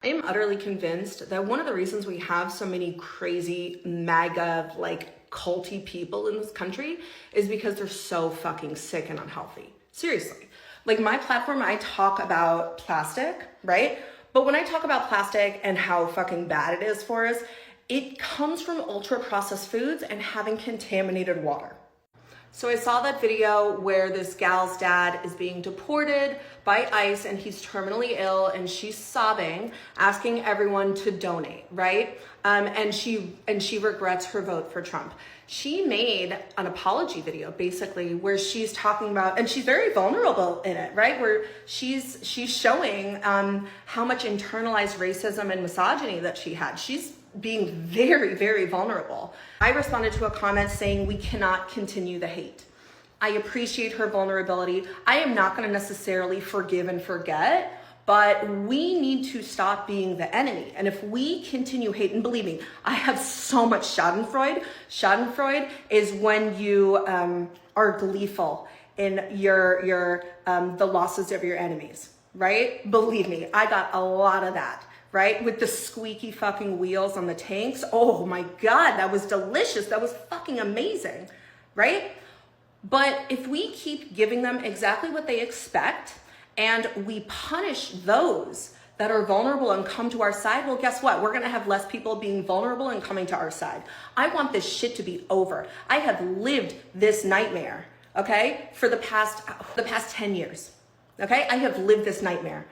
I am utterly convinced that one of the reasons we have so many crazy MAGA, like culty people in this country is because they're so fucking sick and unhealthy. Seriously. Like my platform, I talk about plastic, right? But when I talk about plastic and how fucking bad it is for us, it comes from ultra processed foods and having contaminated water. So I saw that video where this gal's dad is being deported by ICE and he's terminally ill and she's sobbing, asking everyone to donate, right? And she regrets her vote for Trump. She made an apology video basically where she's talking about, and she's very vulnerable in it, right? Where she's showing how much internalized racism and misogyny that she had. She's being very, very vulnerable. I responded to a comment saying we cannot continue the hate. I appreciate her vulnerability. I am not going to necessarily forgive and forget, but we need to stop being the enemy. And if we continue hate, and believe me, I have so much schadenfreude. Schadenfreude is when you are gleeful in the losses of your enemies, right? Believe me, I got a lot of that. Right? With the squeaky fucking wheels on the tanks. Oh my God, that was delicious. That was fucking amazing, right? But if we keep giving them exactly what they expect and we punish those that are vulnerable and come to our side, well, guess what? We're gonna have less people being vulnerable and coming to our side. I want this shit to be over. I have lived this nightmare, okay? For the past 10 years, okay? I have lived this nightmare.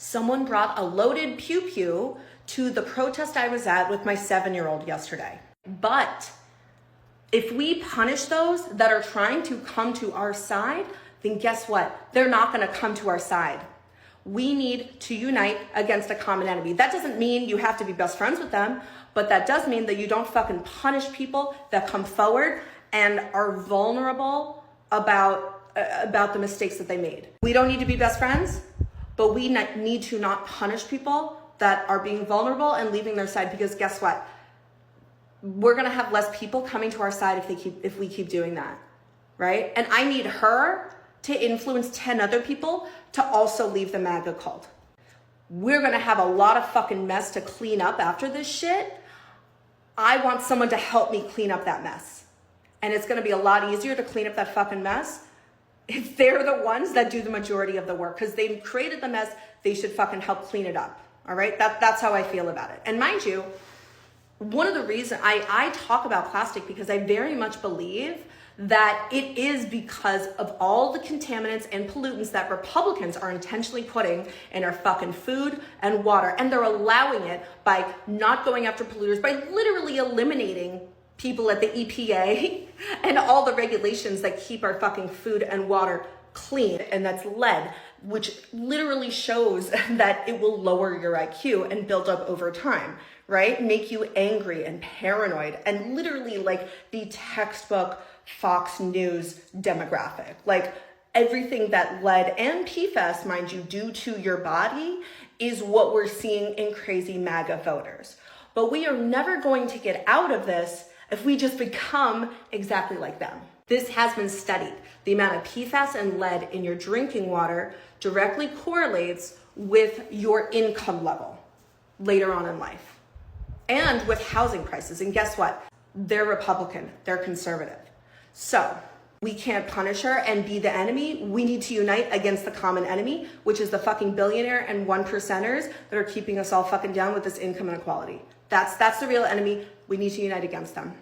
Someone brought a loaded pew-pew to the protest I was at with my 7-year-old yesterday. But if we punish those that are trying to come to our side, then guess what? They're not gonna come to our side. We need to unite against a common enemy. That doesn't mean you have to be best friends with them, but that does mean that you don't fucking punish people that come forward and are vulnerable about the mistakes that they made. We don't need to be best friends, but we need to not punish people that are being vulnerable and leaving their side, because guess what? We're gonna have less people coming to our side if we keep doing that, right? And I need her to influence 10 other people to also leave the MAGA cult. We're gonna have a lot of fucking mess to clean up after this shit. I want someone to help me clean up that mess. And it's gonna be a lot easier to clean up that fucking mess if they're the ones that do the majority of the work, because they've created the mess, they should fucking help clean it up. All right, that's how I feel about it. And mind you, one of the reasons I talk about plastic, because I very much believe that it is because of all the contaminants and pollutants that Republicans are intentionally putting in our fucking food and water. And they're allowing it by not going after polluters, by literally eliminating people at the EPA and all the regulations that keep our fucking food and water clean. And that's lead, which literally shows that it will lower your IQ and build up over time, right? Make you angry and paranoid, and literally like the textbook Fox News demographic. Like everything that lead and PFAS, mind you, do to your body is what we're seeing in crazy MAGA voters. But we are never going to get out of this if we just become exactly like them. This has been studied. The amount of PFAS and lead in your drinking water directly correlates with your income level later on in life and with housing prices. And guess what? They're Republican, they're conservative. So we can't punish her and be the enemy. We need to unite against the common enemy, which is the fucking billionaire and 1%ers that are keeping us all fucking down with this income inequality. That's the real enemy. We need to unite against them.